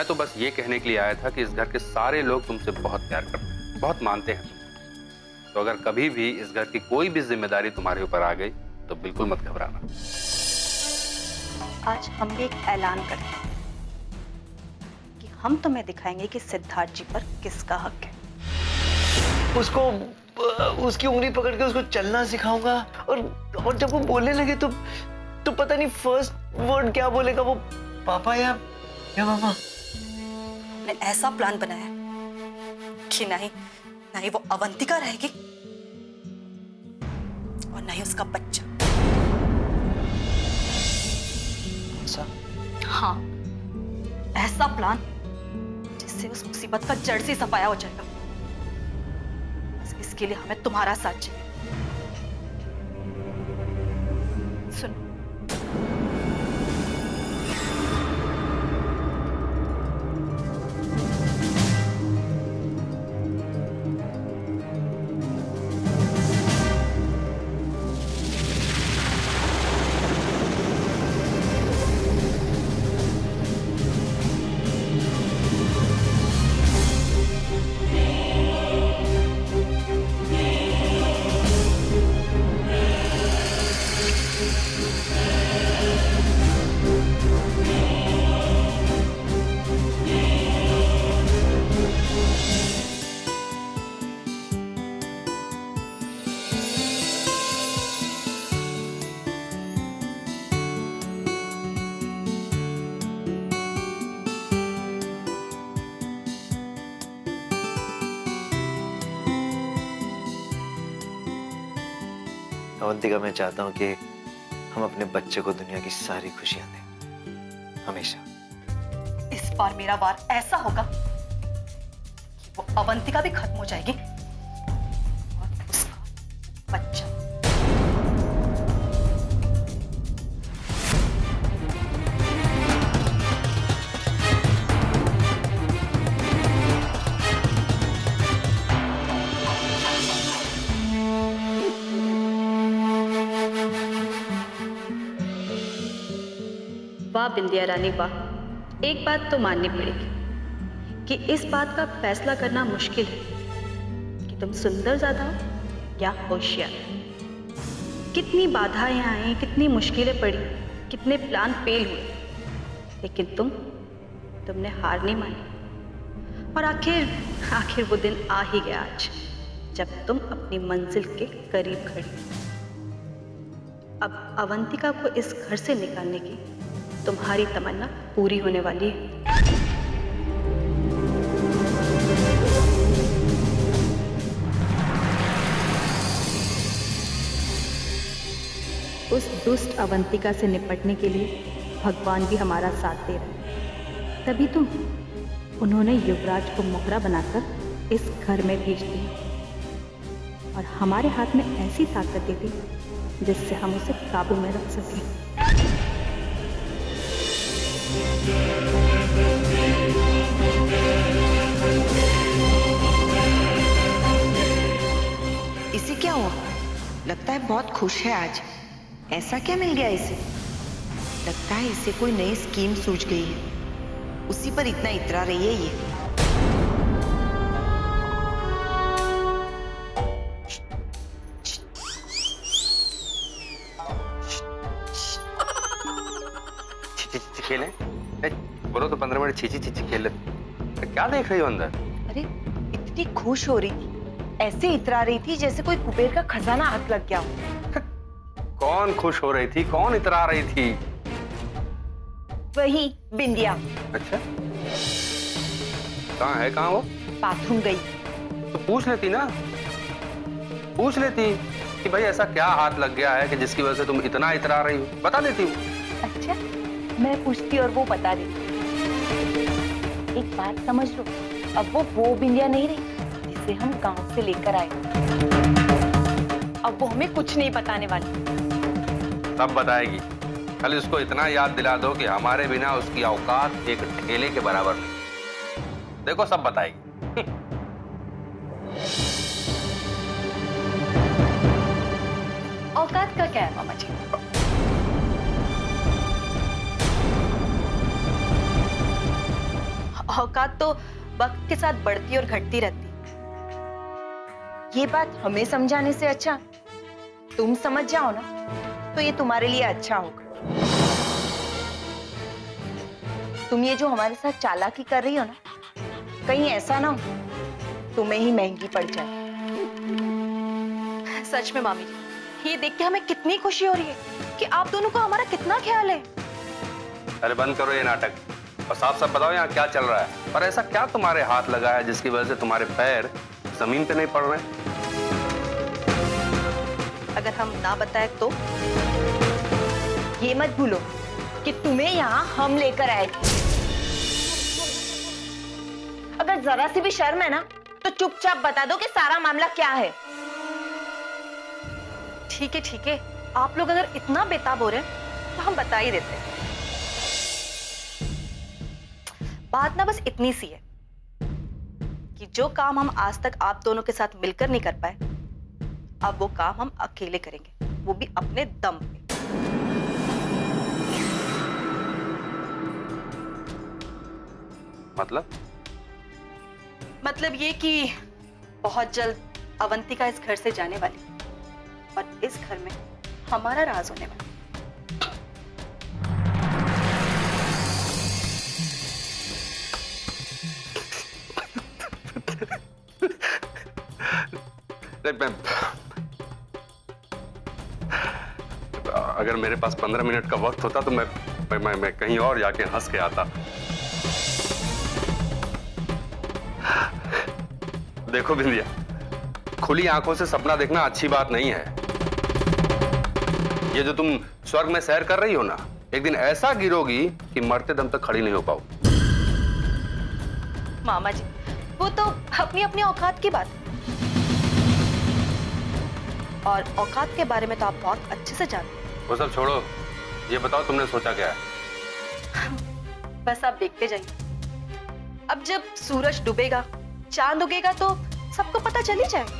मैं तो बस ये कहने के लिए आया था कि इस घर के सारे लोग तुमसे बहुत प्यार करते हैं, बहुत मानते हैं तुमको। तो अगर कभी भी इस घर की कोई भी जिम्मेदारी तुम्हारे ऊपर आ गई तो बिल्कुल मत घबराना। आज हम भी एक ऐलान करते हैं कि हम तुम्हें दिखाएंगे कि सिद्धार्थ जी पर किसका हक है। उसको उसकी उंगली पकड़ के उसको चलना सिखाऊंगा और जब वो बोलने लगे तो पता नहीं फर्स्ट वर्ड क्या बोलेगा वो, पापा या मामा। ने ऐसा प्लान बनाया है कि नहीं वो अवंतिका रहेगी और नहीं उसका बच्चा। ऐसा? हाँ, ऐसा प्लान जिससे उस मुसीबत का जड़ से सफाया हो जाएगा। बस इसके लिए हमें तुम्हारा साथ चाहिए। सुन, अवंतिका, मैं चाहता हूँ कि हम अपने बच्चे को दुनिया की सारी खुशियां दें, हमेशा। इस बार मेरा वार ऐसा होगा कि वो अवंतिका भी खत्म हो जाएगी और उसका बच्चा। वाह बिंदिया रानी वाह, एक बात तो माननी पड़ेगी कि इस बात का फैसला करना मुश्किल है कि तुम सुंदर ज्यादा हो या होशियार। कितनी बाधाएं आई, कितनी मुश्किलें पड़ी, कितने प्लान फेल हुए, लेकिन तुमने हार नहीं मानी। और आखिर वो दिन आ ही गया आज, जब तुम अपनी मंजिल के करीब खड़ी। अब अवंतिका को इस घर से निकालने की तुम्हारी तमन्ना पूरी होने वाली है। उस दुष्ट अवंतिका से निपटने के लिए भगवान भी हमारा साथ दे रहे हैं। तभी तो उन्होंने युवराज को मोहरा बनाकर इस घर में भेज दिया और हमारे हाथ में ऐसी ताकत दे दी जिससे हम उसे काबू में रख सकें। इसे क्या हुआ? लगता है बहुत खुश है आज। ऐसा क्या मिल गया इसे? लगता है इसे कोई नई स्कीम सूझ गई है, उसी पर इतना इतरा रही है ये। खेलें? बोलो तो 15 मिनट चीची खेल लेते। क्या देख रही हो अंदर? अरे इतनी खुश हो रही थी, ऐसे इतरा रही थी जैसे कोई कुबेर का खजाना हाथ लग गया हो। कौन खुश हो रही थी, कौन इतरा रही थी? वही बिंदिया। अच्छा, कहाँ वो? बाथरूम गई। तो पूछ लेती ना, पूछ लेती कि भाई ऐसा क्या हाथ लग गया है कि जिसकी वजह से तुम इतना इतरा रही हो, बता देती हूँ। अच्छा, मैं पूछती और वो बता देती। एक बात समझ लो, अब वो बिंदिया नहीं रही जिसे हम गांव से लेकर आए। अब वो हमें कुछ नहीं बताने वाली। सब बताएगी, खाली उसको इतना याद दिला दो कि हमारे बिना उसकी औकात एक ठेले के बराबर नहीं। देखो सब बताएगी। औकात का क्या है मामा जी? औकात तो वक्त के साथ बढ़ती और घटती रहती। ये बात हमें समझाने से अच्छा तुम समझ जाओ ना, तो ये तुम्हारे लिए अच्छा होगा। तुम ये जो हमारे साथ चालाकी कर रही हो ना, कहीं ऐसा ना हो तुम्हें ही महंगी पड़ जाए। सच में मामी जी, ये देख के हमें कितनी खुशी हो रही है कि आप दोनों को हमारा कितना ख्याल है। अरे बंद करो ये नाटक और साफ साफ बताओ यहाँ क्या चल रहा है। और ऐसा क्या तुम्हारे हाथ लगा है जिसकी वजह से तुम्हारे पैर जमीन पे नहीं पड़ रहे? अगर हम ना बताए तो? ये मत भूलो कि तुम्हें यहाँ हम लेकर आए थे। अगर जरा सी भी शर्म है ना, तो चुपचाप बता दो कि सारा मामला क्या है। ठीक है, आप लोग अगर इतना बेताब हो रहे हैं तो हम बता ही देते हैं। बात ना बस इतनी सी है कि जो काम हम आज तक आप दोनों के साथ मिलकर नहीं कर पाए, अब वो काम हम अकेले करेंगे, वो भी अपने दम पे। मतलब ये कि बहुत जल्द अवंतिका इस घर से जाने वाली और इस घर में हमारा राज होने वाला। अगर मेरे पास 15 मिनट का वक्त होता तो मैं कहीं और जाके हंस के आता। देखो बिंदिया, खुली आंखों से सपना देखना अच्छी बात नहीं है। ये जो तुम स्वर्ग में सैर कर रही हो ना, एक दिन ऐसा गिरोगी कि मरते दम तक खड़ी नहीं हो पाओ। मामा जी, वो तो अपनी अपनी औकात की बात है, और औकात के बारे में तो आप बहुत अच्छे से जानते हैं। वो सब छोड़ो, ये बताओ तुमने सोचा क्या है? बस आप देखते जाइए। अब जब सूरज डूबेगा, चांद उगेगा तो सबको पता चल ही जाएगा।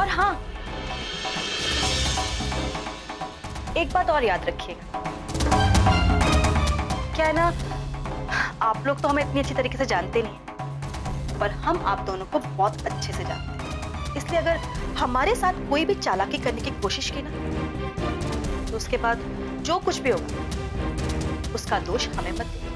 और हाँ, एक बात और याद रखिएगा। क्या है ना, आप लोग तो हमें इतनी अच्छी तरीके से जानते नहीं, पर हम आप दोनों को बहुत अच्छे से जानते हैं। इसलिए अगर हमारे साथ कोई भी चालाकी करने की कोशिश की ना, तो उसके बाद जो कुछ भी होगा उसका दोष हमें मत देना।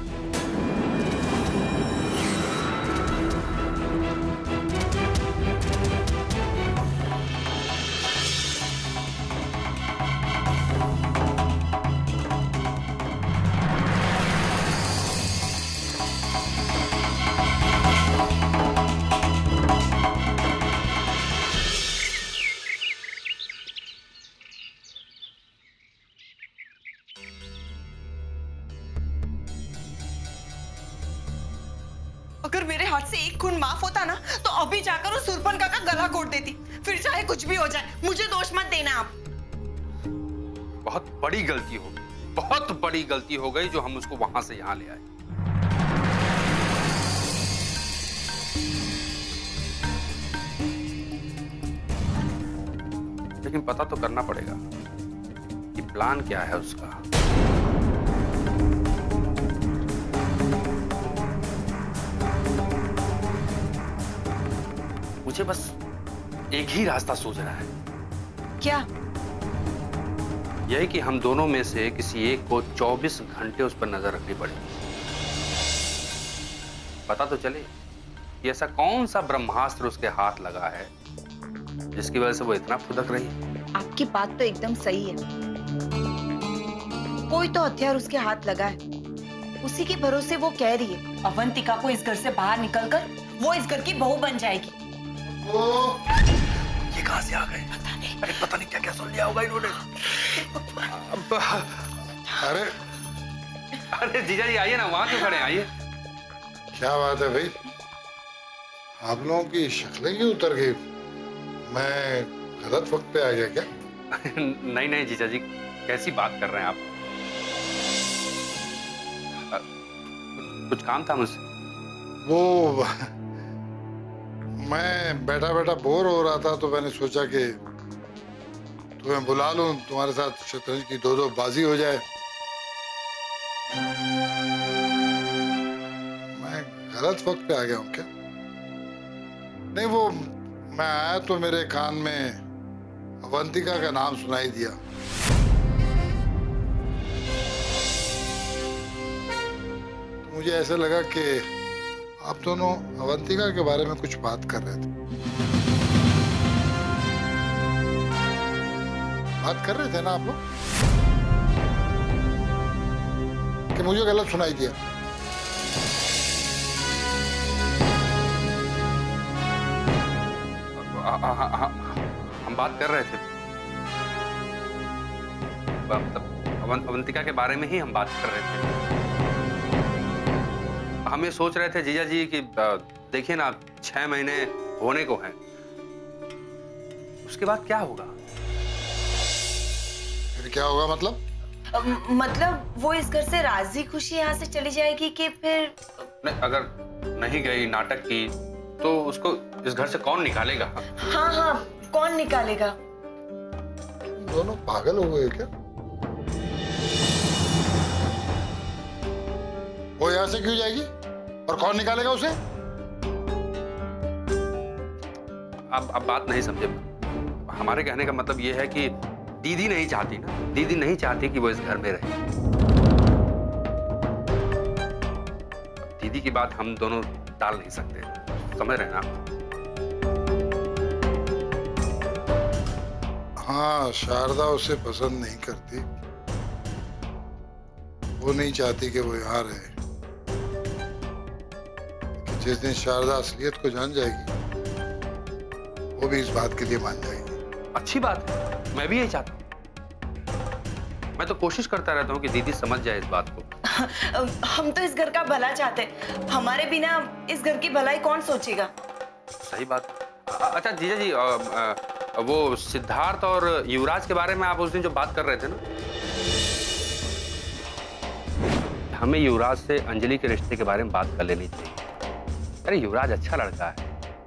अगर मेरे हाथ से एक खून माफ होता ना, तो अभी जाकर उस सुरपनका का गला घोट देती। फिर चाहे कुछ भी हो जाए, मुझे दोष मत देना आप। बहुत बड़ी गलती हो गई, बहुत बड़ी गलती हो गई जो हम उसको वहां से यहां ले आए। लेकिन पता तो करना पड़ेगा कि प्लान क्या है उसका। मुझे बस एक ही रास्ता सूझ रहा है। क्या? यह कि हम दोनों में से किसी एक को 24 घंटे उस पर नजर रखनी पड़ेगी। पता तो चले कि ऐसा कौन सा ब्रह्मास्त्र उसके हाथ लगा है जिसकी वजह से वो इतना फुदक रही है। आपकी बात तो एकदम सही है। कोई तो हथियार उसके हाथ लगा है, उसी के भरोसे वो कह रही है अवंतिका को इस घर से बाहर निकलकर वो इस घर की बहू बन जाएगी। ये कहां से आ गए? पता नहीं। अरे पता नहीं क्या क्या सुन लिया होगा इन्होंने। अरे अरे जीजा जी आइए ना, वहां क्यों खड़े हैं? आइए। क्या बात है भाई, आप लोगों की शक्लें क्यों उतर गई? मैं गलत वक्त पे आ गया क्या? नहीं नहीं जीजा जी, कैसी बात कर रहे हैं आप? कुछ काम था मुझसे? वो मैं बैठा बैठा बोर हो रहा था, तो मैंने सोचा कि तुम्हें बुला लूं, तुम्हारे साथ शतरंज की दो बाजी हो जाए। मैं गलत वक्त पे आ गया हूं क्या? नहीं, वो मैं आया तो मेरे कान में अवंतिका का नाम सुनाई दिया। तो मुझे ऐसा लगा कि आप दोनों अवंतिका के बारे में कुछ बात कर रहे थे। बात कर रहे थे ना आप लोग? कि मुझे गलत सुनाई दिया? हम बात कर रहे थे, मतलब अवंतिका के बारे में ही हम बात कर रहे थे। हम ये सोच रहे थे जीजा जी कि देखिए ना, 6 महीने होने को हैं, उसके बाद क्या होगा? फिर क्या होगा मतलब? मतलब वो इस घर से राजी खुशी यहाँ से चली जाएगी कि फिर? नहीं, अगर नहीं गई नाटक की तो उसको इस घर से कौन निकालेगा? हाँ हाँ, कौन निकालेगा? दोनों पागल हो गए क्या? वो यहाँ से क्यों जाएगी और कौन निकालेगा उसे? अब बात नहीं समझे। हमारे कहने का मतलब ये है कि दीदी नहीं चाहती ना, दीदी नहीं चाहती कि वो इस घर में रहे। दीदी की बात हम दोनों टाल नहीं सकते, समझ रहे हैं ना? हाँ, शारदा उसे पसंद नहीं करती, वो नहीं चाहती कि वो यहाँ रहे। कि जिस दिन शारदा असलियत को जान जाएगी, वो भी इस बात के लिए मान जाएगी। अच्छी बात है, मैं भी यही चाहता हूँ। मैं तो कोशिश करता रहता हूँ कि दीदी समझ जाए इस बात को। हम तो इस घर का भला चाहते हैं, हमारे बिना इस घर की भलाई कौन सोचेगा? सही बात। अच्छा जीजा जी, वो सिद्धार्थ और युवराज के बारे में आप उस दिन जो बात कर रहे थे ना, हमें युवराज से अंजलि के रिश्ते के बारे में बात कर लेनी चाहिए। अरे युवराज अच्छा लड़का है,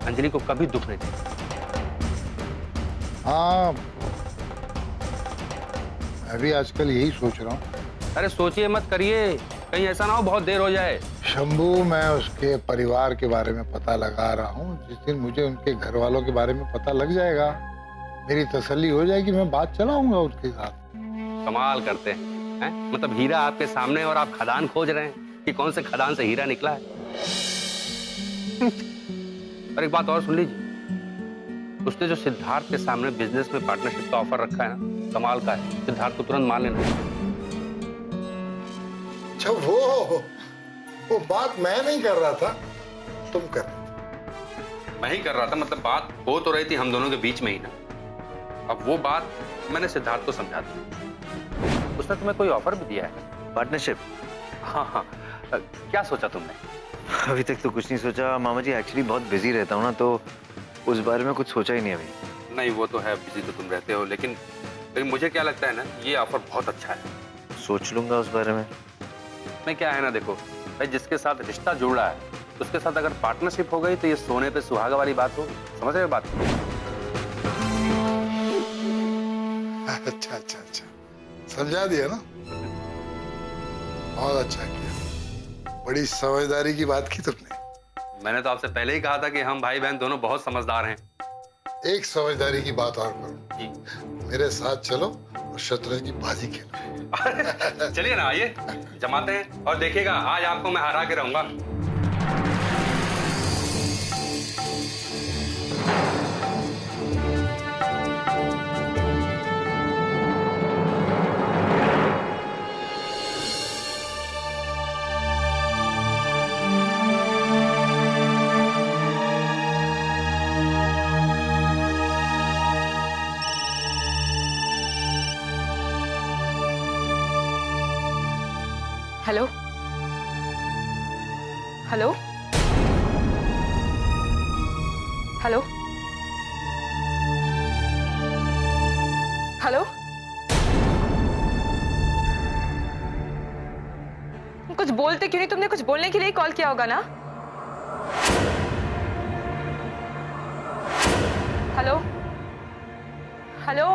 अंजलि को कभी दुख नहीं देगा। हाँ, मैं भी आजकल यही सोच रहा हूँ। अरे सोचिए मत करिए, कहीं ऐसा ना हो बहुत देर हो जाए। शंभू, मैं उसके परिवार के बारे में पता लगा रहा हूँ। जिस दिन मुझे उनके घर वालों के बारे में पता लग जाएगा, मेरी तसल्ली हो जाएगी, मैं बात चलाऊंगा उसके साथ। कमाल करते हैं, मतलब हीरा आपके सामने और आप खदान खोज रहे हैं कि कौन से खदान से हीरा निकला है। और एक बात और सुन लीजिए, उसने जो सिद्धार्थ के सामने बिजनेस में पार्टनरशिप का ऑफर रखा है ना, कमाल का है। सिद्धार्थ को तुरंत मान लेना। अच्छा, वो बात मैं नहीं कर रहा था, तुम कर रहे थे। मैं ही कर रहा था, मतलब बात हो तो रही थी हम दोनों के बीच में ही ना। अब वो बात मैंने सिद्धार्थ को समझा दी। उसने तुम्हें कोई ऑफर भी दिया है? पार्टनरशिप? हाँ हाँ, क्या सोचा तुमने? अभी तक तो कुछ नहीं सोचा मामा जी, एक्चुअली बहुत बिजी रहता हूँ ना, तो उस बारे में कुछ सोचा ही नहीं अभी। नहीं, वो तो है, बिजी तो तुम रहते हो, लेकिन मुझे क्या लगता है ना, ये ऑफर बहुत अच्छा है। सोच लूंगा उस बारे में। नहीं, क्या है ना, देखो भाई, जिसके साथ रिश्ता जुड़ रहा है उसके साथ अगर पार्टनरशिप हो गई तो ये सोने पे सुहागा वाली बात हो। समझ रहे हो बात? अच्छा अच्छा अच्छा, समझा दिया ना, बहुत अच्छा किया। बड़ी समझदारी की बात की तुमने। मैंने तो आपसे पहले ही कहा था कि हम भाई बहन दोनों बहुत समझदार हैं। एक समझदारी की बात और करो जी। मेरे साथ चलो और शतरंज की बाजी खेलो। चलिए ना, आइए जमाते हैं, और देखिएगा आज आपको मैं हरा के रहूंगा। हेलो हेलो हेलो हेलो, कुछ बोलते क्यों नहीं? तुमने कुछ बोलने के लिए कॉल किया होगा ना? हेलो हेलो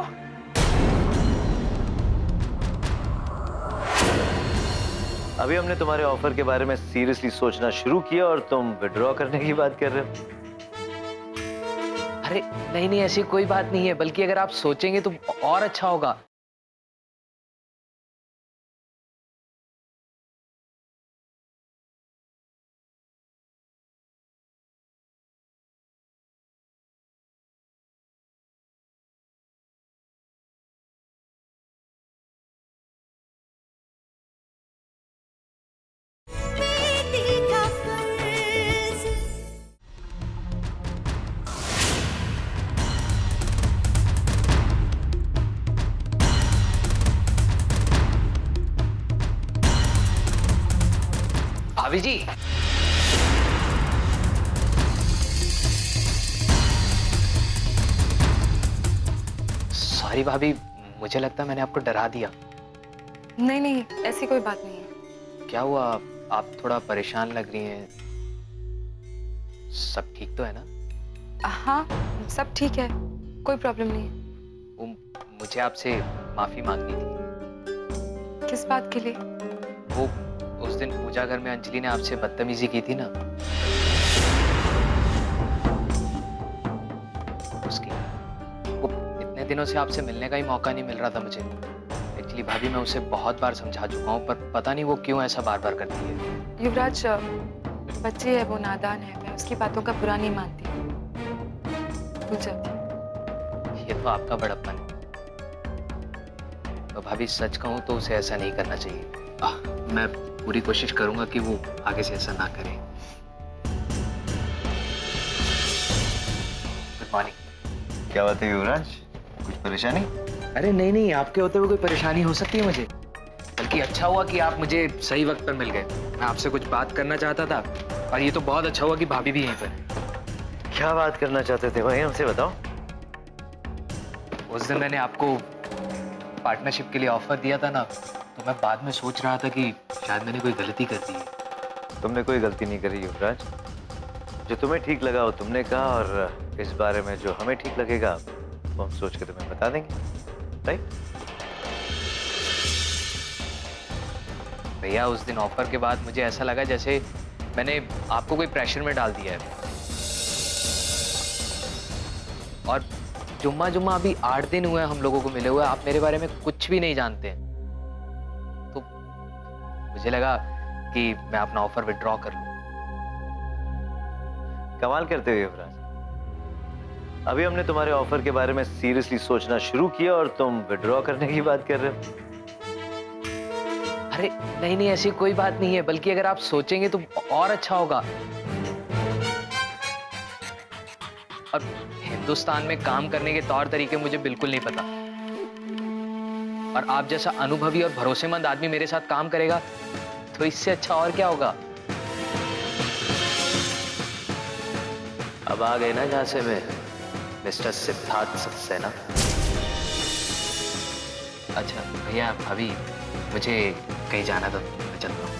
अभी हमने तुम्हारे ऑफर के बारे में सीरियसली सोचना शुरू किया और तुम विड्रॉ करने की बात कर रहे हो। अरे नहीं नहीं, ऐसी कोई बात नहीं है, बल्कि अगर आप सोचेंगे तो और अच्छा होगा। भाभी जी, सॉरी भाभी, मुझे लगता है मैंने आपको डरा दिया। नहीं नहीं, ऐसी कोई बात नहीं है। क्या हुआ, आप थोड़ा परेशान लग रही हैं। सब ठीक तो है ना? हाँ, सब ठीक है, कोई प्रॉब्लम नहीं है। वो मुझे आपसे माफी मांगनी थी। किस बात के लिए? वो उस दिन पूजा घर में अंजलि ने आपसे बदतमीजी की थी ना, उसकी। वो इतने दिनों से आपसे मिलने का ही मौका नहीं मिल रहा था मुझे। एक्चुअली भाभी, मैं उसे बहुत बार समझा चुका हूँ, पर पता नहीं वो क्यों ऐसा बार बार करती है। युवराज, बच्ची है, वो नादान है, मैं उसकी बातों का बुरा नहीं मानती, भूल जाती। ये तो आपका बड़प्पन है। तो भाभी, सच कहूँ तो उसे ऐसा नहीं करना चाहिए। मैं पूरी कोशिश करूंगा कि वो आगे से ऐसा ना करे। Good morning. क्या बात है युवराज, कुछ परेशानी? अरे नहीं नहीं, आपके होते हुए कोई परेशानी हो सकती है मुझे? बल्कि अच्छा हुआ कि आप मुझे सही वक्त पर मिल गए। मैं आपसे कुछ बात करना चाहता था, और ये तो बहुत अच्छा हुआ कि भाभी भी यहीं पर है। क्या बात करना चाहते थे भाई, हमसे बताओ। उस दिन मैंने आपको पार्टनरशिप के लिए ऑफर दिया था ना, तो मैं बाद में सोच रहा था कि शायद मैंने कोई गलती कर दी है। तुमने कोई गलती नहीं करी युवराज। जो तुम्हें ठीक लगा वो तुमने कहा, और इस बारे में जो हमें ठीक लगेगा वो हम सोच के तुम्हें बता देंगे, राइट? भैया, उस दिन ऑफर के बाद मुझे ऐसा लगा जैसे मैंने आपको कोई प्रेशर में डाल दिया है। और जुम्मा जुम्मा अभी 8 दिन हुए हम लोगों को मिले हुए, आप मेरे बारे में कुछ भी नहीं जानते हैं। तो मुझे लगा कि मैं अपना ऑफर विड्रॉ कर लूं। कमाल करते हो युवराज। अभी हमने तुम्हारे ऑफर के बारे में सीरियसली सोचना शुरू किया और तुम विड्रॉ करने की बात कर रहे हो। अरे नहीं नहीं, ऐसी कोई बात नहीं है, बल्कि अगर आप सोचेंगे तो और अच्छा होगा। और हिंदुस्तान में काम करने के तौर तरीके मुझे बिल्कुल नहीं पता, और आप जैसा अनुभवी और भरोसेमंद आदमी मेरे साथ काम करेगा तो इससे अच्छा और क्या होगा। अब आ गए ना जहां से मैं, मिस्टर सिद्धार्थ सक्सेना। अच्छा भैया, अभी मुझे कहीं जाना था, मैं चलता हूँ।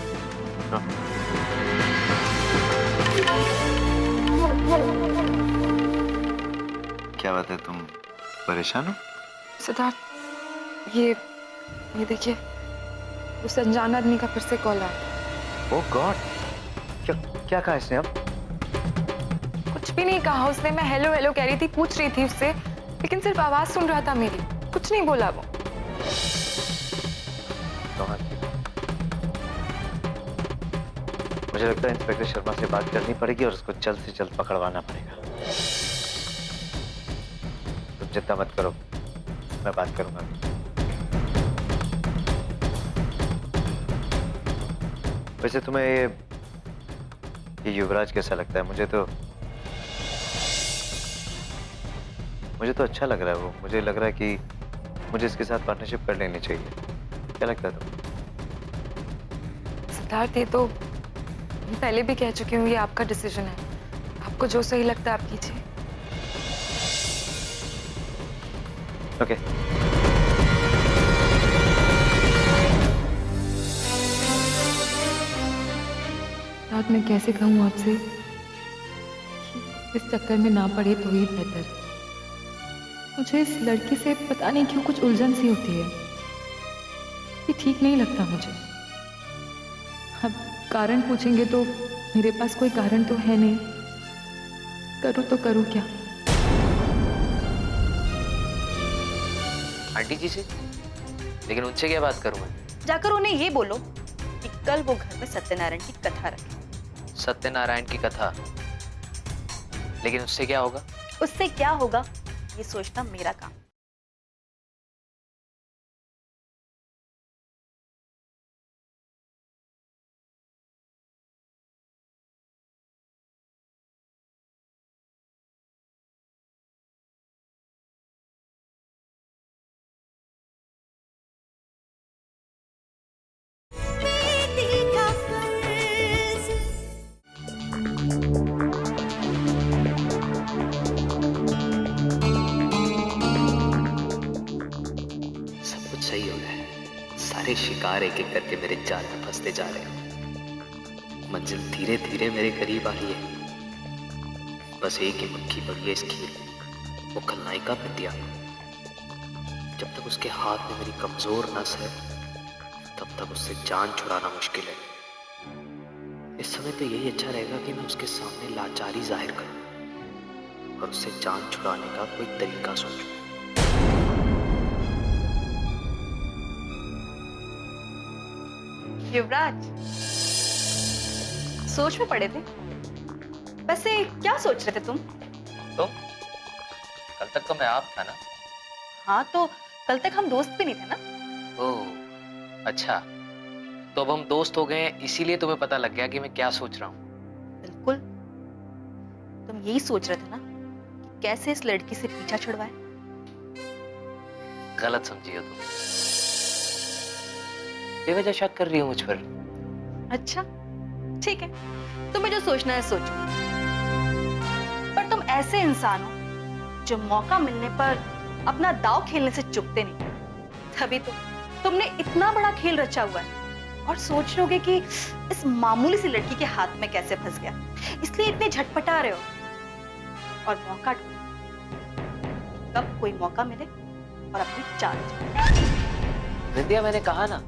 क्या बात है, तुम परेशान हो? सिद्धार्थ, ये देखिए, उस अनजान आदमी का फिर से कॉल आया। ओह गॉड, क्या कहा इसने अब? कुछ भी नहीं कहा उसने। मैं हेलो हेलो कह रही थी, पूछ रही थी उससे, लेकिन सिर्फ आवाज सुन रहा था मेरी, कुछ नहीं बोला वो। मुझे लगता है इंस्पेक्टर शर्मा से बात करनी पड़ेगी और उसको जल्द से जल्द पकड़वाना पड़ेगा। तुम चिंता मत करो, मैं बात करूंगा। वैसे तुम्हें ये युवराज कैसा लगता है? मुझे तो अच्छा लग रहा है वो। मुझे लग रहा है कि मुझे इसके साथ पार्टनरशिप कर लेनी चाहिए। क्या लगता है तुम्हें? सिद्धार्थ, ये तो मैं पहले भी कह चुकी हूँ, ये आपका डिसीजन है। आपको जो सही लगता है आप कीजिए। ओके। रात मैं कैसे कहूँ आपसे, इस चक्कर में ना पड़े तो ही बेहतर। मुझे इस लड़की से पता नहीं क्यों कुछ उलझन सी होती है, ये ठीक नहीं लगता मुझे। कारण पूछेंगे तो मेरे पास कोई कारण तो है नहीं। करूँ तो करूँ क्या? आंटी जी से? लेकिन उनसे क्या बात करूं मैं? जाकर उन्हें ये बोलो कि कल वो घर में सत्यनारायण की कथा रखे। सत्यनारायण की कथा? लेकिन उससे क्या होगा? उससे क्या होगा ये सोचना मेरा काम। सही हो गया है। सारे शिकार एक एक करके मेरे जाल में फंसते जा रहे हैं। मंजिल धीरे धीरे मेरे करीब आ रही है। बस एक ही मक्खी पड़ी है इस खीर में, वो खलनायिका बिंदिया। जब तक उसके हाथ में मेरी कमजोर नस है तब तक उससे जान छुड़ाना मुश्किल है। इस समय तो यही अच्छा रहेगा कि मैं उसके सामने लाचारी जाहिर करूं और उससे जान छुड़ाने का कोई तरीका सोचूं। युवराज, सोच में पड़े थे? वैसे क्या सोच रहे थे तुम? तुम? कल तक तो मैं आप था ना। हाँ, तो कल तक हम दोस्त भी नहीं थे ना। ओह अच्छा, तो अब हम दोस्त हो गए हैं, इसीलिए तुम्हें पता लग गया कि मैं क्या सोच रहा हूँ। बिल्कुल, तुम यही सोच रहे थे ना कि कैसे इस लड़की से पीछा छुड़वाए। गलत समझी हो तुम। बेवजह शक कर रही हो मुझ पर। अच्छा ठीक है, तुम्हें जो सोचना है सोचो, पर तुम ऐसे इंसान हो जो मौका मिलने पर अपना दांव खेलने से चूकते नहीं। तभी तो तुमने इतना बड़ा खेल रचा हुआ है और सोच रहोगे कि इस मामूली सी लड़की के हाथ में कैसे फंस गया, इसलिए इतने झटपटा रहे हो और मौका ढूंढो कब कोई मौका मिले और अपनी चाल चलो। विंध्या, मैंने कहा ना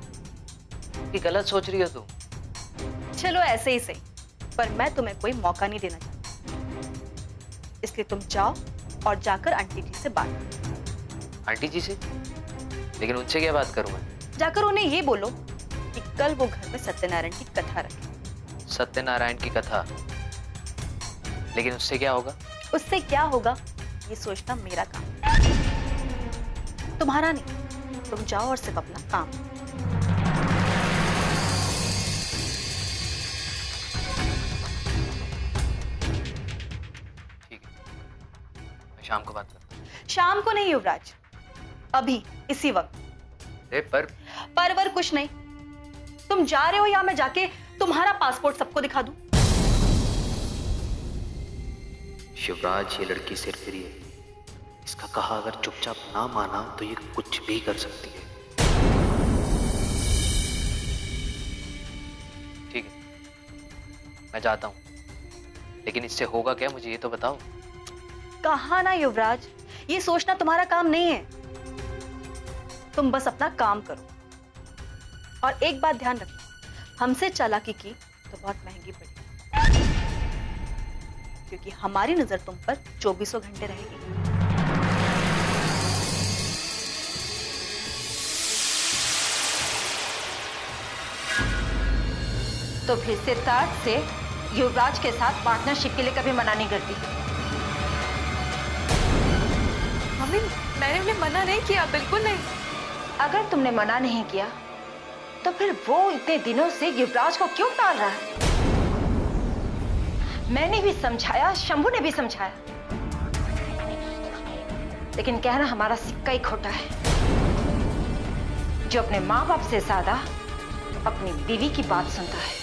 कि गलत सोच रही हो तुम। चलो ऐसे ही सही, पर मैं तुम्हें कोई मौका नहीं देना चाहती, इसलिए तुम जाओ और जाकर आंटी जी से बात करो। आंटी जी से? लेकिन उनसे क्या बात करूं मैं? जाकर उन्हें ये बोलो कि कल वो घर में सत्यनारायण की कथा रखे। सत्यनारायण की कथा? लेकिन उससे क्या होगा? उससे क्या होगा ये सोचना मेरा काम, तुम्हारा नहीं। तुम जाओ और सिर्फ अपना काम। शाम को बात करते हैं। शाम को नहीं युवराज, अभी इसी वक्त। पर कुछ नहीं। तुम जा रहे हो या मैं जाके तुम्हारा पासपोर्ट सबको दिखा दूं? शिवराज, ये लड़की सिरफिरी है। इसका कहा अगर चुपचाप ना माना तो ये कुछ भी कर सकती है। ठीक है, मैं जाता हूं, लेकिन इससे होगा क्या मुझे ये तो बताओ। कहा ना युवराज, ये सोचना तुम्हारा काम नहीं है। तुम बस अपना काम करो और एक बात ध्यान रखो, हमसे चालाकी की तो बहुत महंगी पड़ेगी, क्योंकि हमारी नजर तुम पर 24 घंटे रहेगी। तो फिर सिद्धार्थ से युवराज के साथ पार्टनरशिप के लिए कभी मना नहीं करती। मम्मी, मैंने उन्हें मना नहीं किया, बिल्कुल नहीं। अगर तुमने मना नहीं किया तो फिर वो इतने दिनों से युवराज को क्यों टाल रहा है? मैंने भी समझाया, शंभू ने भी समझाया, लेकिन कहना हमारा सिक्का ही खोटा है, जो अपने माँ बाप से ज्यादा अपनी बीवी की बात सुनता है।